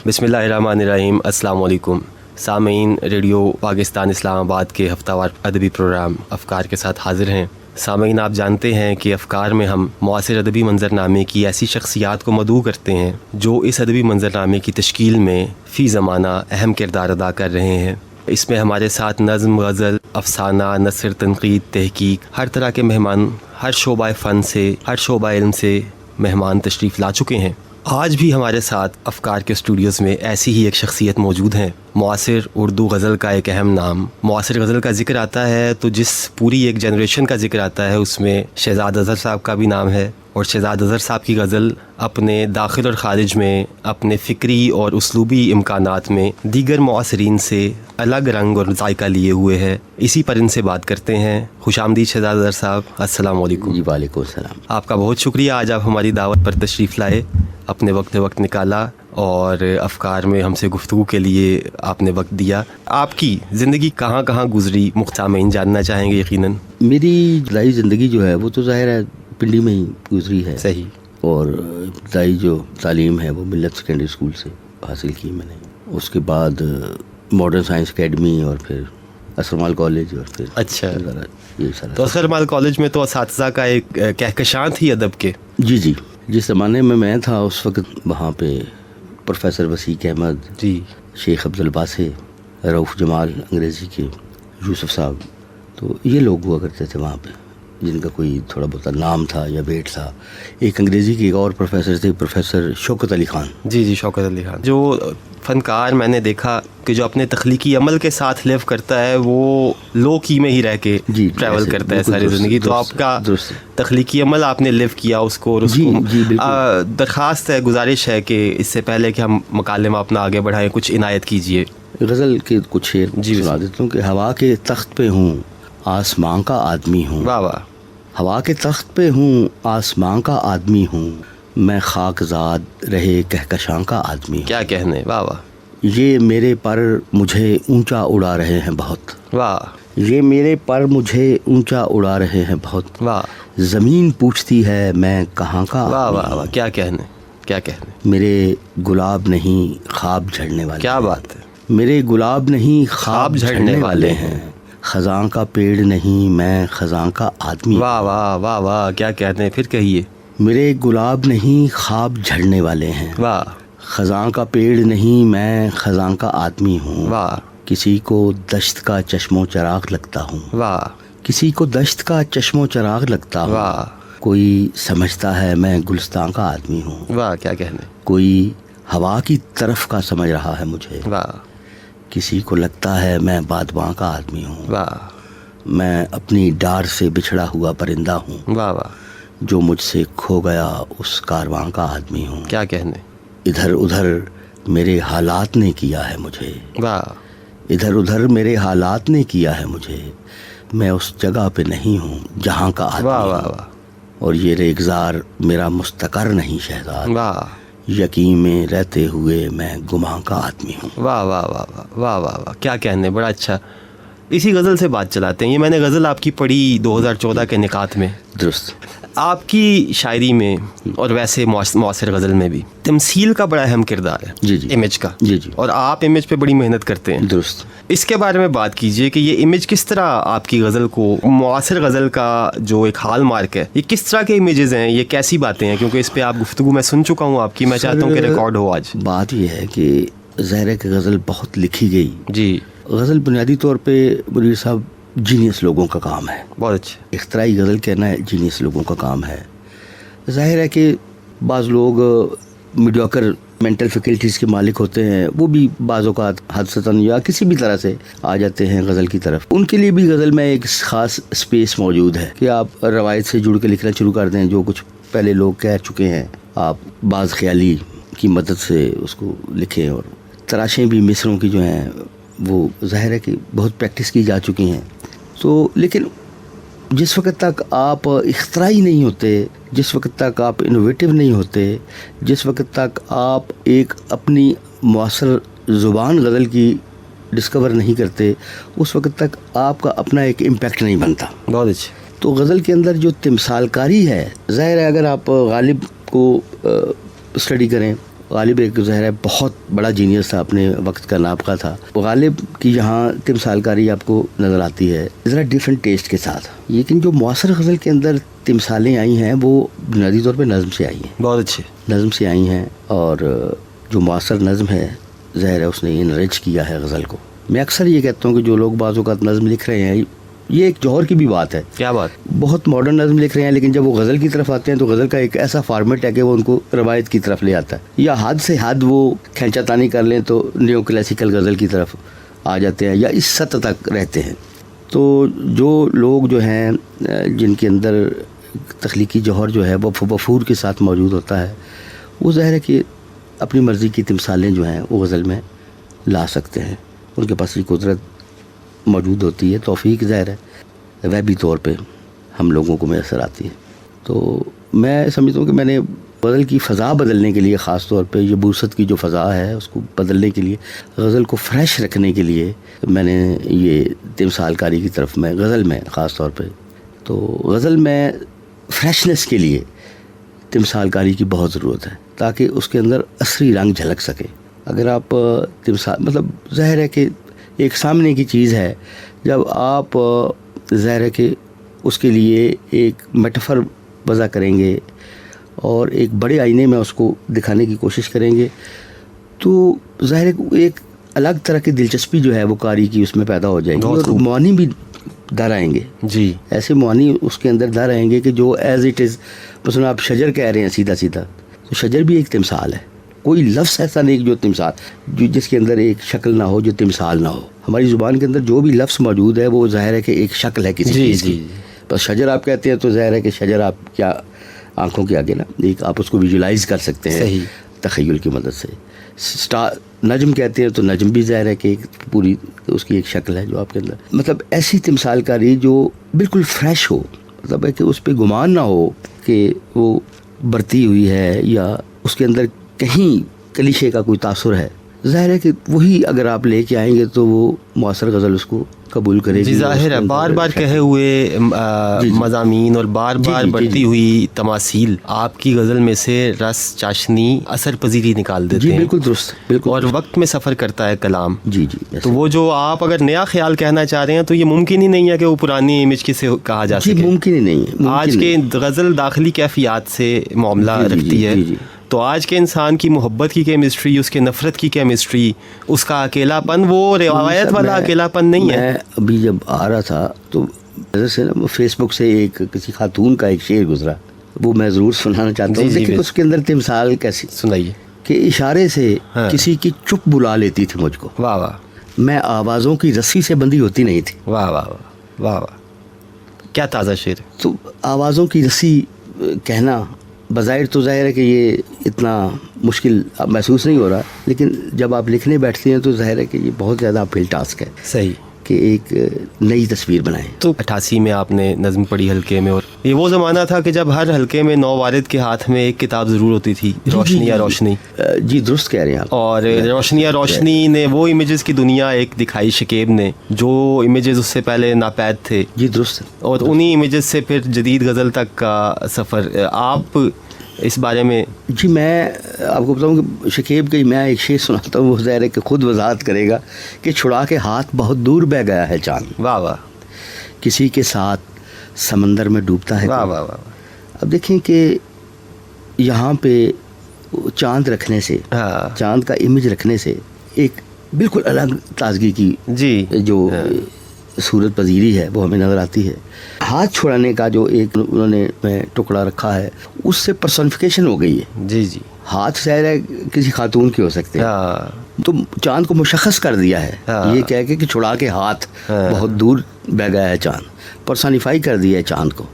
بسم اللہ الرحمن الرحیم. السلام علیکم سامعین. ریڈیو پاکستان اسلام آباد کے ہفتہ وار ادبی پروگرام افکار کے ساتھ حاضر ہیں. سامعین، آپ جانتے ہیں کہ افکار میں ہم معاصر ادبی منظرنامے کی ایسی شخصیات کو مدعو کرتے ہیں جو اس ادبی منظرنامے کی تشکیل میں فی زمانہ اہم کردار ادا کر رہے ہیں. اس میں ہمارے ساتھ نظم، غزل، افسانہ، نثر، تنقید، تحقیق، ہر طرح کے مہمان، ہر شعبہ فن سے، ہر شعبہ علم سے مہمان تشریف لا چکے ہیں. آج بھی ہمارے ساتھ افکار کے اسٹوڈیوز میں ایسی ہی ایک شخصیت موجود ہیں. معاصر اردو غزل کا ایک اہم نام. معاصر غزل کا ذکر آتا ہے تو جس پوری ایک جنریشن کا ذکر آتا ہے اس میں شہزاد اظہر صاحب کا بھی نام ہے. اور شہزاد اظہر صاحب کی غزل اپنے داخل اور خارج میں، اپنے فکری اور اسلوبی امکانات میں دیگر معاصرین سے الگ رنگ اور ذائقہ لیے ہوئے ہے. اسی پر ان سے بات کرتے ہیں. خوش آمدید شہزاد اظہر صاحب. السلام علیکم. جی وعلیکم السلام. آپ کا بہت شکریہ، آج آپ ہماری دعوت پر تشریف لائے، اپنے وقت نکالا اور افکار میں ہم سے گفتگو کے لیے آپ نے وقت دیا. آپ کی زندگی کہاں کہاں گزری مختامین جاننا چاہیں گے یقیناً. میری ابتدائی زندگی جو ہے وہ تو ظاہر ہے پنڈی میں ہی گزری ہے. صحیح. اور ابتدائی جو تعلیم ہے وہ ملت سیکنڈری اسکول سے حاصل کی میں نے. اس کے بعد ماڈرن سائنس اکیڈمی اور پھر اسرمال کالج اور پھر اچھا یہ سارا. تو اسرمال کالج میں تو اساتذہ کا ایک کہکشاں تھی ادب کے. جی جس زمانے میں تھا اس وقت وہاں پہ پروفیسر وسیق احمد، جی، شیخ عبدالباسط، رؤف جمال انگریزی کے، یوسف صاحب، تو یہ لوگ ہوا کرتے تھے وہاں پہ جن کا کوئی تھوڑا بہت نام تھا یا ویٹ تھا. ایک انگریزی کے ایک اور پروفیسر تھے، پروفیسر شوکت علی خان. جی شوکت علی خان. جو فنکار میں نے دیکھا کہ جو اپنے تخلیقی عمل کے ساتھ لیو کرتا ہے وہ لو کی میں ہی رہ کے ٹریول کرتا ہے ساری زندگی. تو آپ کا تخلیقی عمل آپ نے لیو کیا اس کو، اور اس کو درخواست ہے، گزارش ہے کہ اس سے پہلے کہ ہم مکالمہ اپنا آگے بڑھائیں کچھ عنایت کیجیے. غزل کے کچھ شعر سنا دیتا ہوں کہ ہوا کے تخت پہ ہوں آسمان کا آدمی ہوں. واہ واہ. ہوا کے تخت پہ ہوں آسمان کا آدمی ہوں، میں خاک زاد رہے کہکشاں کا آدمی ہوں. کیا کہنے. واہ واہ. یہ میرے پر مجھے اونچا اڑا رہے ہیں بہت. واہ. یہ میرے پر مجھے اونچا اڑا رہے ہیں بہت. واہ. زمین پوچھتی ہے میں کہاں کا. واہ واہ واہ. کیا کہنے. کیا کہنے. میرے گلاب نہیں خواب جھڑنے والے. کیا بات ہے. میرے گلاب نہیں خواب جھڑنے والے ہیں، خزاں کا پیڑ نہیں میں خزاں کا آدمی. واہ واہ واہ واہ. کیا کہتے ہیں، پھر کہیے. میرے گلاب نہیں خواب جھڑنے والے ہیں، واہ. خزاں کا پیڑ نہیں میں خزاں کا آدمی ہوں. واہ. کسی کو دشت کا چشم و چراغ لگتا ہوں. واہ. کسی کو دشت کا چشم و چراغ لگتا ہوں. واہ. کوئی سمجھتا ہے میں گلستان کا آدمی ہوں. واہ. کیا کہنے. کوئی ہوا کی طرف کا سمجھ رہا ہے مجھے. واہ. کسی کو لگتا ہے میں بادباں کا آدمی ہوں. واہ. میں اپنی ڈار سے بچھڑا ہوا پرندہ ہوں. واہ واہ. جو مجھ سے کھو گیا اس کارواں کا آدمی ہوں. کیا کہنے. ادھر ادھر میرے حالات نے کیا ہے مجھے. واہ. ادھر ادھر میرے حالات نے کیا ہے مجھے، میں اس جگہ پہ نہیں ہوں جہاں کا آدمی واہ ہوں. واہ واہ. اور یہ ریگزار میرا مستقر نہیں شہزاد، واہ. یقین میں رہتے ہوئے میں گماں کا آدمی ہوں. واہ واہ واہ واہ واہ واہ واہ. کیا کہنے. بڑا اچھا. اسی غزل سے بات چلاتے ہیں. یہ میں نے غزل آپ کی پڑھی 2014 کے نکات میں. درست. آپ کی شاعری میں اور ویسے معاصر غزل میں بھی تمثیل کا بڑا اہم کردار ہے. جی امیج کا. جی اور آپ امیج پہ بڑی محنت کرتے ہیں. درست. اس کے بارے میں بات کیجئے کہ یہ امیج کس طرح آپ کی غزل کو، معاصر غزل کا جو ایک ہال مارک ہے، یہ کس طرح کے امیجز ہیں، یہ کیسی باتیں ہیں؟ کیونکہ اس پہ آپ گفتگو میں سن چکا ہوں آپ کی، میں چاہتا ہوں کہ ریکارڈ ہو آج. بات یہ ہے کہ ظاہر ہے کہ غزل بہت لکھی گئی. جی. غزل بنیادی طور پہ منیر صاحب جینیس لوگوں کا کام ہے. بہت اچھا. اختراعی غزل کہنا ہے جینیس لوگوں کا کام ہے. ظاہر ہے کہ بعض لوگ میڈیوکر مینٹل فیکلٹیز کے مالک ہوتے ہیں، وہ بھی بعض اوقات حدستاً یا کسی بھی طرح سے آ جاتے ہیں غزل کی طرف. ان کے لیے بھی غزل میں ایک خاص اسپیس موجود ہے کہ آپ روایت سے جڑ کے لکھنا شروع کر دیں. جو کچھ پہلے لوگ کہہ چکے ہیں آپ بعض خیالی کی مدد سے اس کو لکھیں، اور تراشیں بھی مصروں کی جو ہیں وہ ظاہر ہے کہ بہت پریکٹس کی جا چکی ہیں. تو لیکن جس وقت تک آپ اختراعی نہیں ہوتے، جس وقت تک آپ انوویٹو نہیں ہوتے، جس وقت تک آپ ایک اپنی معاصر زبان غزل کی ڈسکور نہیں کرتے، اس وقت تک آپ کا اپنا ایک امپیکٹ نہیں بنتا. بہت اچھا. تو غزل کے اندر جو تمثال کاری ہے، ظاہر ہے اگر آپ غالب کو اسٹڈی کریں، غالب ایک ظاہر ہے بہت بڑا جینیس تھا، اپنے وقت کا نابغہ تھا. غالب کی یہاں تمثال کاری آپ کو نظر آتی ہے ذرا ڈیفرنٹ ٹیسٹ کے ساتھ، لیکن جو معاصر غزل کے اندر تمثالیں آئی ہیں وہ بنیادی طور پہ نظم سے آئی ہیں. بہت اچھے نظم سے آئی ہیں، اور جو معاصر نظم ہے ظاہر ہے اس نے انرچ کیا ہے غزل کو. میں اکثر یہ کہتا ہوں کہ جو لوگ بعض اوقات نظم لکھ رہے ہیں، یہ ایک جوہر کی بھی بات ہے. کیا بات؟ بہت ماڈرن نظم لکھ رہے ہیں، لیکن جب وہ غزل کی طرف آتے ہیں تو غزل کا ایک ایسا فارمیٹ ہے کہ وہ ان کو روایت کی طرف لے آتا ہے، یا حد سے حد وہ کھینچا تانی کر لیں تو نیو کلاسیکل غزل کی طرف آ جاتے ہیں، یا اس سطح تک رہتے ہیں. تو جو لوگ جو ہیں جن کے اندر تخلیقی جوہر جو ہے وہ وفور کے ساتھ موجود ہوتا ہے، وہ ظاہر ہے کہ اپنی مرضی کی تمثالیں جو ہیں وہ غزل میں لا سکتے ہیں. ان کے پاس یہ قدرت موجود ہوتی ہے. توفیق ظاہر ہے ویبی طور پہ ہم لوگوں کو میسر آتی ہے. تو میں سمجھتا ہوں کہ میں نے غزل کی فضا بدلنے کے لیے، خاص طور پہ یہ بوست کی جو فضا ہے اس کو بدلنے کے لیے، غزل کو فریش رکھنے کے لیے میں نے یہ تمثال کاری کی طرف میں غزل میں خاص طور پہ، تو غزل میں فریشنس کے لیے تمثال کاری کی بہت ضرورت ہے تاکہ اس کے اندر عصری رنگ جھلک سکے. اگر آپ تمثال مطلب ظاہر ہے کہ ایک سامنے کی چیز ہے، جب آپ ظاہر ہے کہ اس کے لیے ایک میٹافر وضع کریں گے اور ایک بڑے آئینے میں اس کو دکھانے کی کوشش کریں گے، تو ظاہر ہے کہ ایک الگ طرح کی دلچسپی جو ہے وہ قاری کی اس میں پیدا ہو جائے گی، اور معانی بھی در آئیں گے. جی، ایسے معانی اس کے اندر در آئیں گے کہ جو ایز اٹ از، مثلا آپ شجر کہہ رہے ہیں سیدھا سیدھا، تو شجر بھی ایک تمثال ہے. کوئی لفظ ایسا نہیں جو تمثال جس کے اندر ایک شکل نہ ہو، جو تمثال نہ ہو. ہماری زبان کے اندر جو بھی لفظ موجود ہے وہ ظاہر ہے کہ ایک شکل ہے کسی چیز کی. بس شجر آپ کہتے ہیں تو ظاہر ہے کہ شجر آپ کیا آنکھوں کے آگے نا ایک آپ اس کو ویژولائز کر سکتے ہیں تخیل کی مدد سے. نجم کہتے ہیں تو نجم بھی ظاہر ہے کہ ایک پوری اس کی ایک شکل ہے جو آپ کے اندر، مطلب ایسی تمثال کاری جو بالکل فریش ہو، مطلب ہے کہ اس پہ گمان نہ ہو کہ وہ برتی ہوئی ہے یا اس کے اندر کہیں کلیشے کا کوئی تاثر ہے. ظاہر ہے کہ وہی اگر آپ لے کے آئیں گے تو وہ معاصر غزل اس کو قبول کرے گی. جی ظاہر ہے، بار بار کہے ہوئے مضامین اور بار بار بڑھتی ہوئی تماثیل آپ کی غزل میں سے رس، چاشنی، اثر پذیری نکال دیتے ہیں. بالکل درست، بالکل. اور وقت میں سفر کرتا ہے کلام. جی تو وہ جو آپ اگر نیا خیال کہنا چاہ رہے ہیں تو یہ ممکن ہی نہیں ہے کہ وہ پرانی امیج کسے کہا جا سکے. ممکن ہی نہیں ہے. آج کے غزل داخلی کیفیات سے معاملہ رکھتی ہے. تو آج کے انسان کی محبت کی کیمسٹری، اس کے نفرت کی کیمسٹری، اس کا اکیلا پن وہ روایت والا اکیلا پن نہیں ہے. میں ابھی جب آ رہا تھا تو فیس بک سے ایک کسی خاتون کا ایک شعر گزرا، وہ میں ضرور سنانا چاہتا ہوں. لیکن اس کے اندر تمثال کیسی سنائیے کہ اشارے سے کسی کی چپ بلا لیتی تھی مجھ کو. واہ واہ. میں آوازوں کی رسی سے بندھی ہوتی نہیں تھی. واہ واہ واہ واہ، کیا تازہ شعر. تو آوازوں کی رسی کہنا بظاہر تو ظاہر ہے کہ یہ اتنا مشکل محسوس نہیں ہو رہا، لیکن جب آپ لکھنے بیٹھتے ہیں تو ظاہر ہے کہ یہ بہت زیادہ اپ ہل ٹاسک ہے. صحیح. کہ ایک نئی تصویر بنائیں. تو 88 میں آپ نے نظم پڑھی حلقے میں، اور یہ وہ زمانہ تھا کہ جب ہر حلقے میں نووارد کے ہاتھ میں ایک کتاب ضرور ہوتی تھی، روشنی یا روشنی. جی درست کہہ رہے ہیں آپ. اور روشنی یا روشنی نے وہ امیجز کی دنیا ایک دکھائی شکیب نے، جو امیجز اس سے پہلے ناپید تھے. جی درست. اور انہی امیجز سے پھر جدید غزل تک کا سفر. آپ اس بارے میں. جی میں آپ کو بتاؤں کہ شکیب کا میں ایک شعر سناتا ہوں، وہ ظاہر ہے کہ خود وضاحت کرے گا کہ چھڑا کے ہاتھ بہت دور بہ گیا ہے چاند. واہ واہ. کسی کے ساتھ سمندر میں ڈوبتا ہے. واہ واہ واہ. اب دیکھیں کہ یہاں پہ چاند رکھنے سے، چاند کا امیج رکھنے سے ایک بالکل الگ تازگی کی جو صورت پذیری ہے وہ ہمیں نظر آتی ہے. ہاتھ چھڑانے کا جو ایک انہوں نے ٹکڑا رکھا ہے اس سے پرسنفیکیشن ہو گئی ہے. جی جی. ہاتھ ظاہر ہے کسی خاتون کے ہو سکتے ہیں، تو چاند کو مشخص کر دیا ہے یہ کہہ کے کہ چھڑا کے ہاتھ بہت دور بہ گیا ہے چاند. پرسانیفائی کر دیا ہے چاند کو.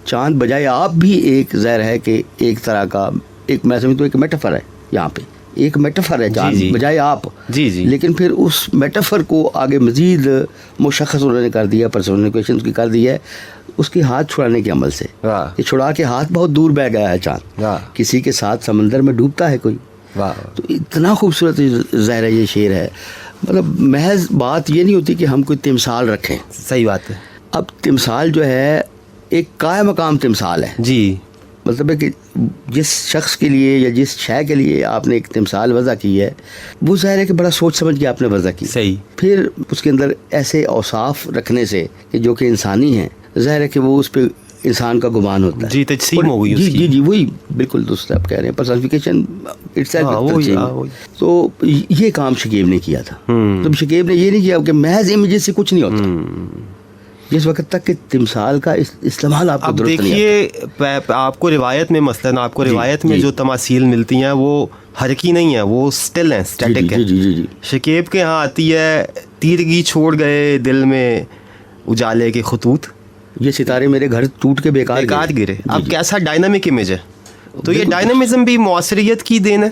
چاند بجائے آپ بھی ایک ظاہر ہے کہ ایک طرح کا ایک میں سمجھتا ہوں ایک میٹافر ہے، یہاں پہ ایک میٹافر ہے چاند بجائے آپ. جی جی. لیکن پھر اس میٹافر کو آگے مزید مشخص انہوں نے کر دیا، پرسونیفیکیشن کی کر دی ہے اس کے ہاتھ چھڑانے کے عمل سے. یہ چھڑا کے ہاتھ بہت دور بہ گیا ہے چاند، کسی کے ساتھ سمندر میں ڈوبتا ہے کوئی. تو اتنا خوبصورت ظاہر ہے یہ شعر ہے. مطلب محض بات یہ نہیں ہوتی کہ ہم کوئی تمثال رکھیں. صحیح بات ہے. اب تمثال جو ہے ایک قائم مقام تمثال ہے. جی. مطلب ہے کہ جس شخص کے لیے یا جس شے کے لیے آپ نے ایک تمثال وضع کی ہے وہ ظاہر ہے کہ بڑا سوچ سمجھ کے آپ نے وضع کی. صحیح. پھر اس کے اندر ایسے اوصاف رکھنے سے کہ جو کہ انسانی ہیں, ظاہر ہے کہ وہ اس پہ انسان کا گمان ہوتا ہے. جی تجسیم ہو گئی اس کی. جی وہی بالکل درست آپ کہہ رہے ہیں, پرسنفیکیشن تو یہ کام شکیب نے کیا تھا. تو شکیب نے یہ نہیں کیا کہ محض امیجز سے کچھ نہیں ہوتا. جس وقت تک کہ تمثال کا استعمال آپ کو درست نہیں آتا. دیکھیے آپ کو روایت میں مثلاً آپ کو روایت میں جو تماثیل ملتی ہیں وہ حرکی نہیں ہیں, وہ اسٹل ہیں, اسٹیٹک ہیں. جی. شکیب کے ہاں آتی ہے تیرگی چھوڑ گئے دل میں اجالے کے خطوط, یہ ستارے میرے گھر ٹوٹ کے بیکار گرے. اب کیسا ڈائنامک امیج ہے. تو یہ ڈائنامزم بھی معاصریت کی دین ہے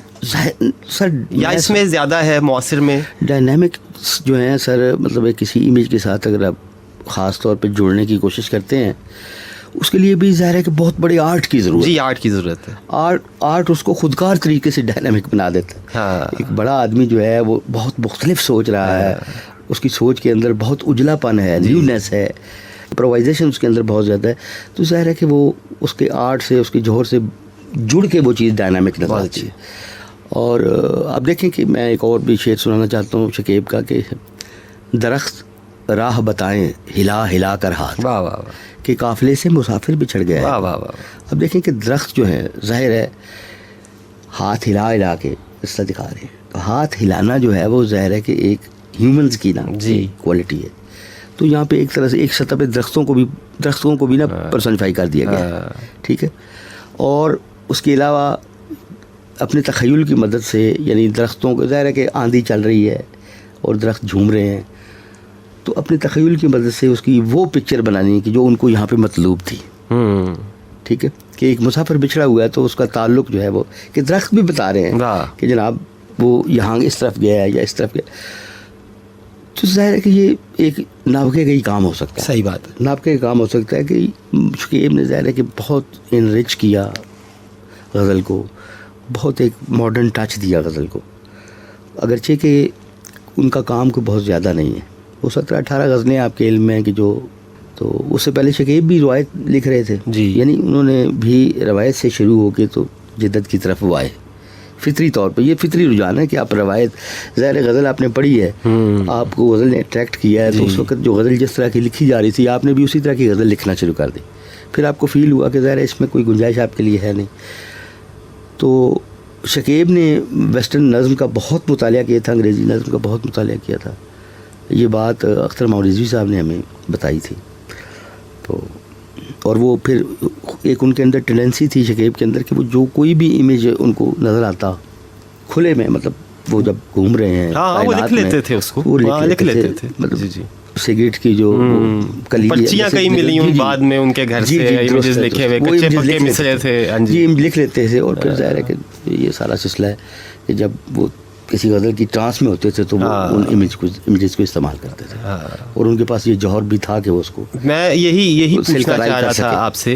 سر, یا اس میں زیادہ ہے معاصر میں؟ ڈائنامک جو ہیں سر, مطلب کسی امیج کے ساتھ اگر آپ خاص طور پہ جڑنے کی کوشش کرتے ہیں اس کے لیے بھی ظاہر ہے کہ بہت بڑی آرٹ کی ضرورت. جی آرٹ کی ضرورت ہے. آرٹ اس کو خودکار طریقے سے ڈائنامک بنا دیتا ہے. ہاں. ایک بڑا آدمی جو ہے وہ بہت مختلف سوچ رہا ہے, اس کی سوچ کے اندر بہت اجلا پن ہے, نیونیس ہے, امپرووائزیشن اس کے اندر بہت زیادہ ہے. تو ظاہر ہے کہ وہ اس کے آرٹ سے, اس کے جوہر سے جڑ کے وہ چیز ڈائنامک نظر آتی ہے. اور اب دیکھیں کہ میں ایک اور بھی شعر سنانا چاہتا ہوں شکیب کا کہ درخت راہ بتائیں ہلا ہلا کر ہاتھ, واہ واہ واہ, کہ قافلے سے مسافر بچھڑ گیا ہے. واہ واہ واہ. اب دیکھیں کہ درخت جو ہے ظاہر ہے ہاتھ ہلا ہلا کے رستہ دکھا رہے ہیں. تو ہاتھ ہلانا جو ہے وہ ظاہر ہے کہ ایک ہیومنز کی نا کوالٹی ہے. تو یہاں پہ ایک طرح سے ایک سطح پہ درختوں کو بھی نا پرسنیفائی کر دیا گیا ہے. ٹھیک ہے. اور اس کے علاوہ اپنے تخیل کی مدد سے, یعنی درختوں کو ظاہر ہے کہ آندھی چل رہی ہے اور درخت جھوم رہے ہیں, تو اپنے تخیل کی مدد سے اس کی وہ پکچر بنانی ہے کہ جو ان کو یہاں پہ مطلوب تھی. ٹھیک ہے, کہ ایک مسافر بچھڑا ہوا ہے تو اس کا تعلق جو ہے وہ کہ درخت بھی بتا رہے ہیں کہ جناب وہ یہاں اس طرف گیا ہے یا اس طرف گیا. تو ظاہر ہے کہ یہ ایک نابغے کا ہی کام ہو سکتا ہے. صحیح بات ہے. نابغے کا کام ہو سکتا ہے کہ شکیب نے ظاہر ہے کہ بہت انرچ کیا غزل کو, بہت ایک ماڈرن ٹچ دیا غزل کو, اگرچہ کہ ان کا کام کوئی بہت زیادہ نہیں ہے. وہ 17-18 غزلیں آپ کے علم میں کہ جو, تو اس سے پہلے شکیب بھی روایت لکھ رہے تھے. یعنی انہوں نے بھی روایت سے شروع ہو کے تو جدت کی طرف وہ آئے فطری طور پہ. یہ فطری رجحان ہے کہ آپ روایت, ظاہر غزل آپ نے پڑھی ہے, آپ کو غزل نے اٹریکٹ کیا ہے, تو اس وقت جو غزل جس طرح کی لکھی جا رہی تھی آپ نے بھی اسی طرح کی غزل لکھنا شروع کر دی. پھر آپ کو فیل ہوا کہ ظاہر اس میں کوئی گنجائش آپ کے لیے ہے نہیں. تو شکیب نے ویسٹرن نظم کا بہت مطالعہ کیا تھا, انگریزی نظم کا بہت مطالعہ کیا تھا. یہ بات اختر محمد رضوی صاحب نے ہمیں بتائی تھی. تو اور وہ پھر ایک ان کے اندر ٹینڈنسی تھی شکیب کے اندر کہ وہ جو کوئی بھی امیج ان کو نظر آتا کھلے میں, مطلب وہ جب گھوم رہے ہیں وہ لکھ لیتے تھے اس کو, وہ لکھ لیتے تھے. مطلب سگریٹ کی جو پرچیاں کئی ملی ان بعد میں ان کے گھر سے امیجز لکھے ہوئے کچے پکے مصرے تھے. جی لکھ لیتے تھے. اور پھر ظاہر ہے کہ یہ سارا سلسلہ ہے کہ جب وہ کسی غزل کی ٹرانس میں ہوتے تھے تو وہ ان امیجز کو استعمال کرتے تھے, اور ان کے پاس یہ جوہر بھی تھا کہ وہ اس کو. میں یہی پوچھنا چاہ رہا تھا آپ سے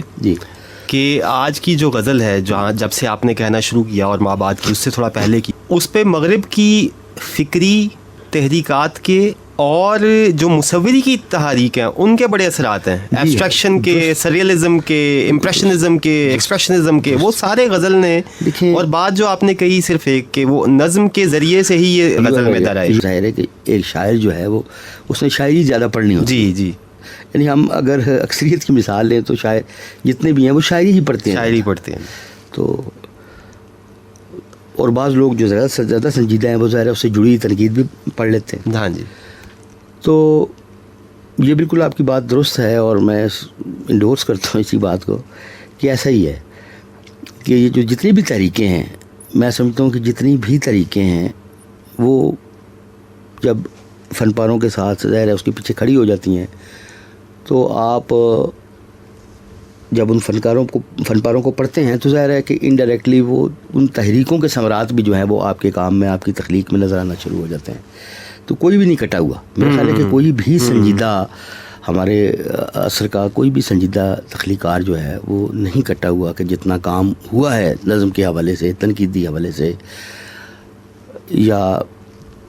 کہ آج کی جو غزل ہے جب سے آپ نے کہنا شروع کیا اور ماں بعد کی اس سے تھوڑا پہلے کی, اس پہ مغرب کی فکری تحریکات کے اور جو مصوری کی تحریک ہیں ان کے بڑے اثرات ہیں, ایبسٹریکشن کے, سریلزم کے, امپریشنزم کے, ایکسپریشنزم کے, وہ سارے غزل نے. اور بات جو آپ نے کہی صرف ایک کہ وہ نظم کے ذریعے سے ہی یہ غزل میں در آئی. ظاہر ہے کہ ایک شاعر جو ہے وہ اس نے شاعری زیادہ پڑھنی ہوتی. جی یعنی ہم اگر اکثریت کی مثال لیں تو شاعر جتنے بھی ہیں وہ شاعری ہی پڑھتے ہیں. تو اور بعض لوگ جو زیادہ سنجیدہ ہیں وہ ظاہر ہے اس سے جڑی تنقید بھی پڑھ لیتے ہیں. ہاں جی. تو یہ بالکل آپ کی بات درست ہے, اور میں انڈورس کرتا ہوں اسی بات کو کہ ایسا ہی ہے کہ یہ جو جتنی بھی تحریکیں ہیں, میں سمجھتا ہوں کہ جتنی بھی طریقے ہیں وہ جب فن پاروں کے ساتھ ظاہر ہے اس کے پیچھے کھڑی ہو جاتی ہیں, تو آپ جب ان فن پاروں کو پڑھتے ہیں تو ظاہر ہے کہ انڈائریکٹلی وہ ان تحریکوں کے ثمرات بھی جو ہیں وہ آپ کے کام میں, آپ کی تخلیق میں نظر آنا شروع ہو جاتے ہیں. تو کوئی بھی نہیں کٹا ہوا. میرا خیال ہے کہ کوئی بھی سنجیدہ ہمارے عصر کا کوئی بھی سنجیدہ تخلیقار جو ہے وہ نہیں کٹا ہوا کہ جتنا کام ہوا ہے نظم کے حوالے سے, تنقیدی حوالے سے, یا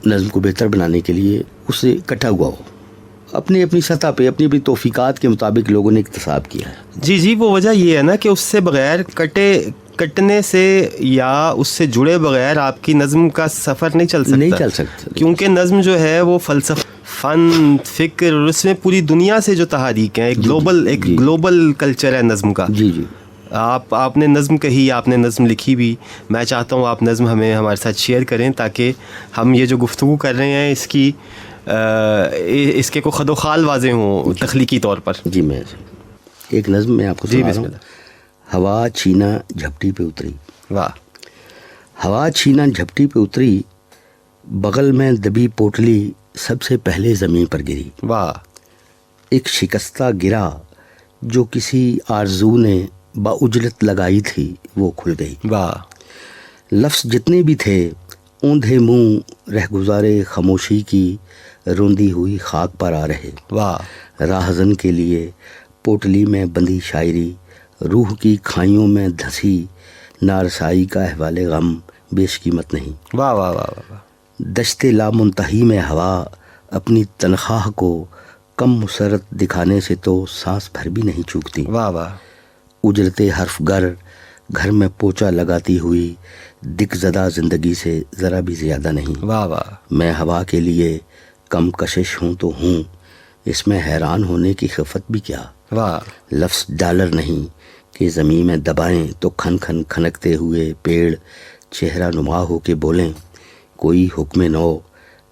نظم کو بہتر بنانے کے لیے اس سے کٹا ہوا ہو. اپنی اپنی سطح پہ اپنی اپنی توفیقات کے مطابق لوگوں نے اکتساب کیا ہے. جی جی، وہ وجہ یہ ہے نا کہ اس سے بغیر کٹنے سے یا اس سے جڑے بغیر آپ کی نظم کا سفر نہیں چل سکتا. کیونکہ نظم جو ہے وہ فلسفہ، فن، فکر، اور اس میں پوری دنیا سے جو تحریک ہیں، ایک گلوبل کلچر ہے نظم کا. جی جی. آپ نے نظم کہی، آپ نے نظم لکھی بھی. میں چاہتا ہوں آپ نظم ہمارے ساتھ شیئر کریں تاکہ ہم یہ جو گفتگو کر رہے ہیں اس کے کو خد و خال واضح ہوں تخلیقی طور پر. جی میں ایک نظم میں آپ کو سنا رہا ہوں. ہوا چھینا جھپٹی پہ اتری. واہ. ہوا چھینا جھپٹی پہ اتری، بغل میں دبی پوٹلی سب سے پہلے زمین پر گری. واہ. ایک شکستہ گرا جو کسی آرزو نے با اجرت لگائی تھی وہ کھل گئی. واہ. لفظ جتنے بھی تھے اوندھے منہ رہ گزارے خاموشی کی روندی ہوئی خاک پر آ رہے. واہ. راہزن کے لیے پوٹلی میں بندی شاعری، روح کی کھائیوں میں دھسی نارسائی کا احوال غم بیش قیمت نہیں. واہ واہ واہ واہ. دشتے لامنتہی میں ہوا اپنی تنخواہ کو کم مسرت دکھانے سے تو سانس بھر بھی نہیں چوکتی. واہ واہ. اجرتے حرف گھر میں پوچا لگاتی ہوئی دک زدہ زندگی سے ذرا بھی زیادہ نہیں. واہ واہ. میں ہوا کے لیے کم کشش ہوں تو ہوں، اس میں حیران ہونے کی خفت بھی کیا. واہ. لفظ ڈالر نہیں کہ زمین میں دبائیں تو کھن کھن کھنکتے ہوئے پیڑ چہرہ نما ہو کے بولیں کوئی حکم نو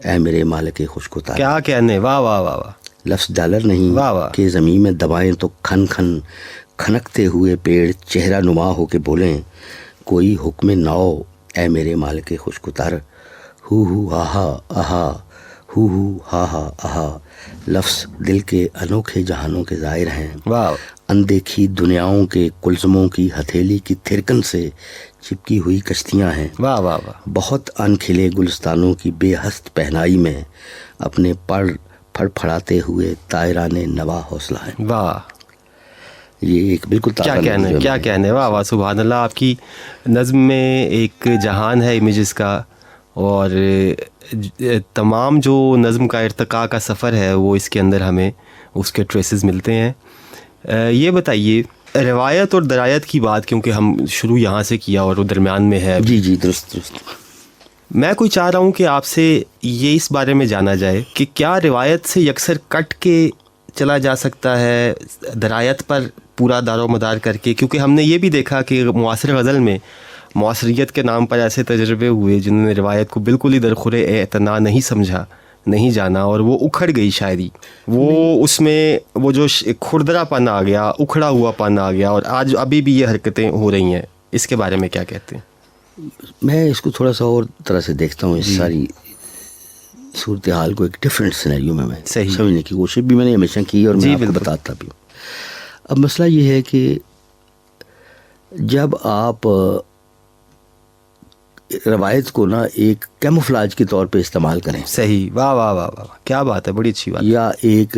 اے میرے مالک خوش کو تار. کیا کہنے. واہ واہ واہ واہ. لفظ ڈالر نہیں واہ واہ. کہ زمین میں دبائیں تو کھن کھن کھنکتے ہوئے پیڑ چہرہ نما ہو کے بولیں کوئی حکم نو اے میرے مالک خوش کو تار. ہو آہا آہا، ہو ہا ہا آہا. لفظ دل کے انوکھے جہانوں کے ظاہر ہیں. واہ. اندیکھی دنیاؤں کے کلزموں کی ہتھیلی کی تھرکن سے چپکی ہوئی کشتیاں ہیں. واہ واہ واہ. بہت ان کھلے گلستانوں کی بے ہست پہنائی میں اپنے پر پھڑ پھڑاتے ہوئے طائران نوا حوصلہ ہے. واہ. یہ ایک بالکل کیا کہنے. واہ واہ. سبحان اللہ. آپ کی نظم میں ایک جہان ہے امیجز کا، اور تمام جو نظم کا ارتقاء کا سفر ہے وہ اس کے اندر ہمیں اس کے ٹریسز ملتے ہیں. یہ بتائیے روایت اور درایت کی بات، کیونکہ ہم شروع یہاں سے کیا اور وہ درمیان میں ہے. جی جی درست. میں کوئی چاہ رہا ہوں کہ آپ سے یہ اس بارے میں جانا جائے کہ کیا روایت سے یکسر کٹ کے چلا جا سکتا ہے درایت پر پورا دار و مدار کر کے؟ کیونکہ ہم نے یہ بھی دیکھا کہ معاصر غزل میں معاصریت کے نام پر ایسے تجربے ہوئے جنہوں نے روایت کو بالکل ہی درخور اعتنا نہیں سمجھا، نہیں جانا، اور وہ اکھڑ گئی شاعری. وہ اس میں وہ جو کھردرا پن آ گیا، اکھڑا ہوا پن آ گیا، اور آج ابھی بھی یہ حرکتیں ہو رہی ہیں. اس کے بارے میں کیا کہتے ہیں؟ میں اس کو تھوڑا سا اور طرح سے دیکھتا ہوں. اس ساری صورتحال کو ایک ڈفرینٹ سینیریو میں سمجھنے کی کوشش بھی میں نے ہمیشہ کی، اور میں آپ کو بتاتا بھی. اب مسئلہ یہ ہے کہ جب آپ روایت کو نا ایک کیموفلاج کے طور پہ استعمال کریں. صحیح. واہ واہ واہ واہ. کیا بات ہے. بڑی اچھی بات. یا ایک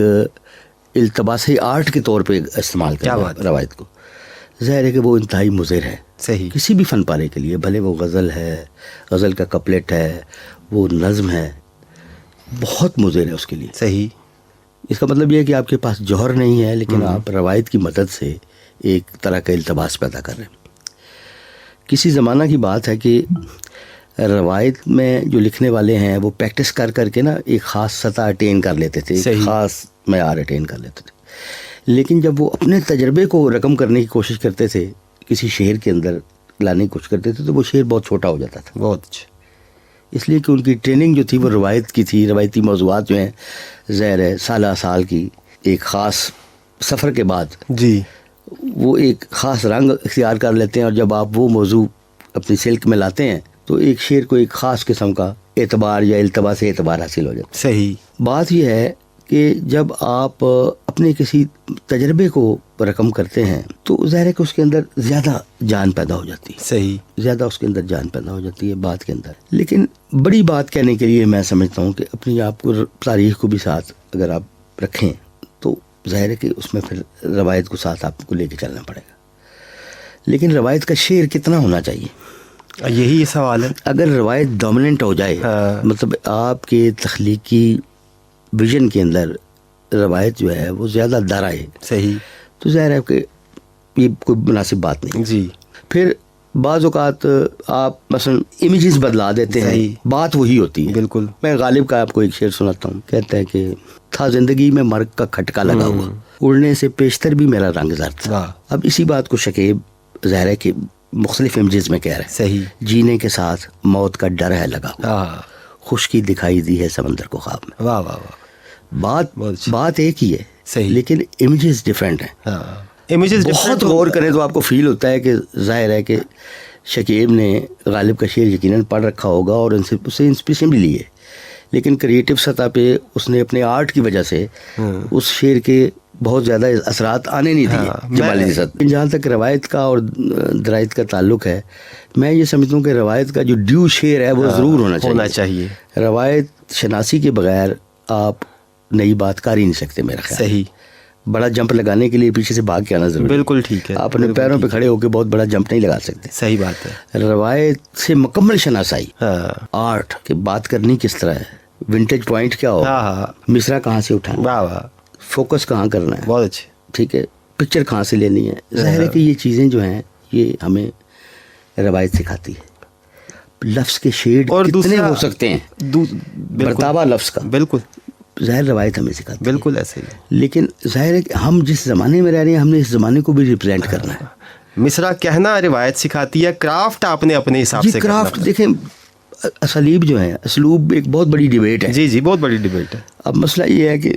التباسی آرٹ کے طور پہ استعمال کریں روایت کو، ظاہر ہے کہ وہ انتہائی مضر ہے. صحیح. کسی بھی فن پارے کے لیے، بھلے وہ غزل ہے، غزل کا کپلیٹ ہے، وہ نظم ہے، بہت مضر ہے اس کے لیے. صحیح. اس کا مطلب یہ ہے کہ آپ کے پاس جوہر نہیں ہے، لیکن آپ روایت کی مدد سے ایک طرح کا التباس پیدا کر رہے ہیں. کسی زمانہ کی بات ہے کہ روایت میں جو لکھنے والے ہیں وہ پریکٹس کر کر کے نا ایک خاص سطح اٹین کر لیتے تھے، ایک خاص معیار اٹین کر لیتے تھے. لیکن جب وہ اپنے تجربے کو رقم کرنے کی کوشش کرتے تھے، کسی شعر کے اندر لانے کی کوشش کرتے تھے، تو وہ شعر بہت چھوٹا ہو جاتا تھا. بہت اچھا. اس لیے کہ ان کی ٹریننگ جو تھی وہ روایت کی تھی. روایتی موضوعات جو ہیں ظاہر ہے سالہ سال کی ایک خاص سفر کے بعد جی وہ ایک خاص رنگ اختیار کر لیتے ہیں، اور جب آپ وہ موضوع اپنی سلک میں لاتے ہیں تو ایک شعر کو ایک خاص قسم کا اعتبار یا التباس اعتبار حاصل ہو جاتا ہے. صحیح. بات یہ ہے کہ جب آپ اپنے کسی تجربے کو رقم کرتے ہیں تو ظاہر ہے کہ اس کے اندر زیادہ جان پیدا ہو جاتی ہے. صحیح. زیادہ اس کے اندر جان پیدا ہو جاتی ہے بات کے اندر. لیکن بڑی بات کہنے کے لیے میں سمجھتا ہوں کہ اپنی آپ کو تاریخ کو بھی ساتھ اگر آپ رکھیں تو ظاہر ہے کہ اس میں پھر روایت کو ساتھ آپ کو لے کے چلنا پڑے گا. لیکن روایت کا شعر کتنا ہونا چاہیے، یہی سوال ہے. اگر روایت ڈومیننٹ ہو جائے، مطلب آپ کے تخلیقی ویژن کے اندر روایت جو ہے وہ زیادہ دارا ہے. صحیح. تو ظاہر ہے کہ یہ کوئی مناسب بات نہیں. جی. پھر بعض اوقات آپ مثلا امیجز بدلا دیتے ہیں, بات وہی ہوتی ہے. بالکل. میں غالب کا آپ کو ایک شعر سناتا ہوں. کہتا ہے کہ تھا زندگی میں مرگ کا کھٹکا لگا ہوا, اڑنے سے پیشتر بھی میرا رنگ زرد تھا. اب اسی بات کو شکیب ظاہر ہے کہ مختلف امیجز میں کہہ رہے ہیں. صحیح. جینے کے ساتھ موت کا ڈر ہے لگا ہوا, خشکی دکھائی دی ہے سمندر کو خواب میں. واہ واہ واہ. بات ایک ہی ہے. صحیح. لیکن امیجز ڈفرینٹ ہیں. امیجز بہت غور کریں تو آپ کو فیل ہوتا ہے کہ ظاہر ہے کہ شکیب نے غالب کا شعر یقیناً پڑھ رکھا ہوگا اور ان سے اسے انسپریشن بھی لی ہے, لیکن کریٹو سطح پہ اس نے اپنے آرٹ کی وجہ سے اس شعر کے بہت زیادہ اثرات آنے نہیں دیے جمالی سطح. جہاں تک روایت کا اور درایت کا تعلق ہے, میں یہ سمجھتا ہوں کہ روایت کا جو ڈیو شعر ہے وہ ضرور ہونا چاہیے. روایت شناسی کے بغیر آپ نئی بات کر ہی نہیں سکتے میرا خیال. صحیح. بڑا جمپ لگانے کے لیے پیچھے سے بھاگ کے آنا ضروری. بالکل ٹھیک ہے. آپ اپنے پیروں پہ کھڑے ہو کے بہت بڑا جمپ نہیں لگا سکتے. صحیح بات ہے. روایت سے مکمل شناسائی, آرٹ کی بات کرنی کس طرح ہے, ونٹیج پوائنٹ کیا ہو, مصرع کہاں سے اٹھانا, فوکس کہاں کرنا ہے, بہت اچھے, ٹھیک ہے, پکچر کہاں سے لینی ہے. ظاہر ہے کہ یہ چیزیں جو ہیں یہ ہمیں روایت سکھاتی ہے. لفظ کے شیڈ کتنے ہو سکتے ہیں, مرتبہ لفظ کا, بالکل ظاہر روایت ہمیں سکھاتی ہے. بالکل ایسے ہی. لیکن ظاہر ہے کہ ہم جس زمانے میں رہ رہے ہیں ہم نے اس زمانے کو بھی ریپرزینٹ کرنا ہے. مصرع کہنا روایت سکھاتی ہے, کرافٹ آپ نے اپنے حساب سے کرنا. کرافٹ دیکھیں, اسالیب جو ہے, اسلوب ایک بہت بڑی ڈیبیٹ ہے. جی بہت بڑی ڈیبیٹ ہے. اب مسئلہ یہ ہے کہ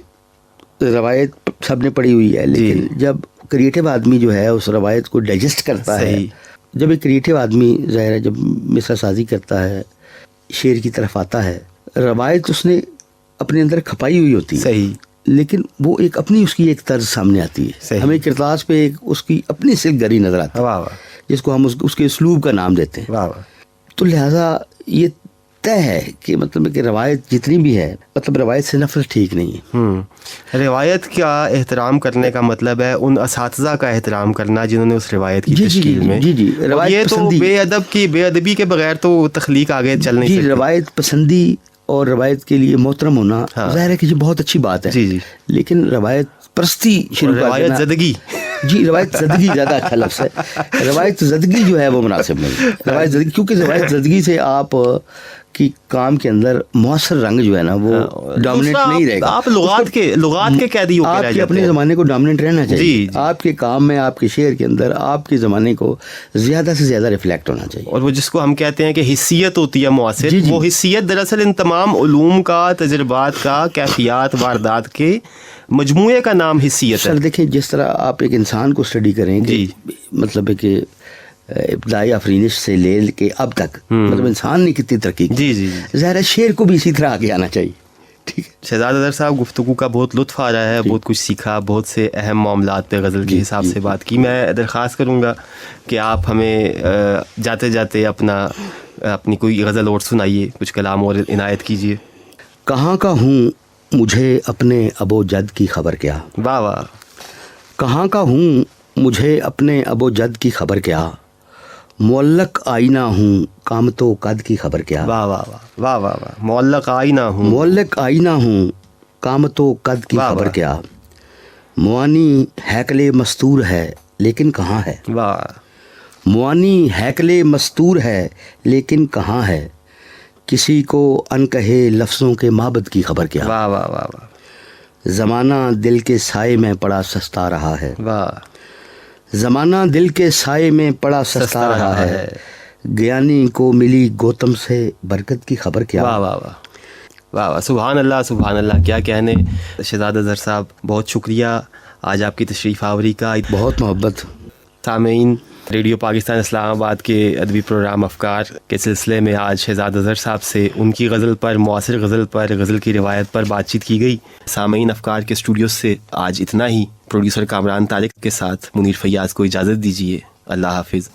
روایت سب نے پڑھی ہوئی ہے, لیکن جب کریٹو آدمی جو ہے اس روایت کو ڈائجسٹ کرتا ہے, جب ایک کریٹو آدمی ظاہر ہے جب مصرع سازی کرتا ہے, شعر کی طرف آتا ہے, روایت اس نے اپنے اندر کھپائی ہوئی ہوتی ہے. صحیح. لیکن وہ ایک اپنی اس کی ایک طرز سامنے آتی ہے. ہمیں کرتاس پہ ایک اس کی اپنی سلک گری نظر آتی ہے, جس کو ہم اس کے اسلوب کا نام دیتے ہیں. تو لہٰذا یہ طے ہے کہ مطلب کہ روایت جتنی بھی ہے, مطلب روایت سے نفرت ٹھیک نہیں ہے. روایت کا احترام کرنے کا مطلب ہے ان اساتذہ کا احترام کرنا جنہوں نے اس روایت کی تشکیل میں. یہ تو بے ادبی کے بغیر تو تخلیق آگے چل نہیں سکتی. روایت پسندی اور روایت کے لیے محترم ہونا ظاہر ہے کہ یہ بہت اچھی بات ہے. لیکن روایت پرستی شروع کر روایت زدگی, روایت زدگی زیادہ اچھا لفظ ہے. روایت زدگی جو ہے وہ مناسب نہیں. روایت زدگی, کیونکہ روایت زدگی سے آپ کی کام کے اندر مؤثر رنگ جو ہے نا وہ ڈومیننٹ نہیں رہے گا. آپ لغات کے قیدی ہو کے رہ جاتے ہیں. اپنے زمانے کو ڈومیننٹ رہنا چاہیے. آپ کے کام میں, آپ کے شعر کے اندر آپ کے زمانے کو زیادہ سے زیادہ ریفلیکٹ ہونا چاہیے. اور وہ جس کو ہم کہتے ہیں کہ حیثیت ہوتی ہے معاصر, وہ حیثیت دراصل ان تمام علوم کا, تجربات کا, کیفیات, واردات کے مجموعے کا نام حیثیت ہے. سر دیکھیں, جس طرح آپ ایک انسان کو اسٹڈی کریں کہ مطلب ہے کہ ابتدائی آفرینش سے لے کے اب تک مطلب انسان نے کتنی ترقی کی, ظاہر ہے شعر کو بھی اسی طرح آگے آنا چاہیے. ٹھیک ہے شہزاد اظہر صاحب, گفتگو کا بہت لطف آ رہا ہے, بہت کچھ سیکھا, بہت سے اہم معاملات پہ غزل کے حساب سے بات کی. میں درخواست کروں گا کہ آپ ہمیں جاتے جاتے اپنی کوئی غزل اور سنائیے, کچھ کلام اور عنایت کیجیے. کہاں کا ہوں مجھے اپنے ابو جد کی خبر کیا. واہ واہ. کہاں کا ہوں مجھے اپنے ابو جد کی خبر کیا, معلق آئینہ ہوں قامت و قد کی خبر کیا. واہ واہ واہ واہ واہ. معلق آئینہ ہوں قامت و قد کی خبر کیا, موانی ہیکل مستور ہے لیکن کہاں ہے. واہ. موانی ہیکل مستور ہے لیکن کہاں ہے, کسی کو ان کہے لفظوں کے معبد کی خبر کیا. واہ واہ واہ واہ. زمانہ دل کے سائے میں پڑا سستا رہا ہے. واہ. زمانہ دل کے سائے میں پڑا سستا رہا ہے, گیانی کو ملی گوتم سے برکت کی خبر کیا. واہ واہ واہ واہ واہ. سبحان اللہ سبحان اللہ. کیا کہنے شہزاد اظہر صاحب, بہت شکریہ آج آپ کی تشریف آوری کا. بہت محبت. سامعین, ریڈیو پاکستان اسلام آباد کے ادبی پروگرام افکار کے سلسلے میں آج شہزاد اظہر صاحب سے ان کی غزل پر, معاصر غزل پر, غزل کی روایت پر بات چیت کی گئی. سامعین, افکار کے اسٹوڈیو سے آج اتنا ہی. پروڈیوسر کامران طارق کے ساتھ منیر فیاض کو اجازت دیجیے. اللہ حافظ.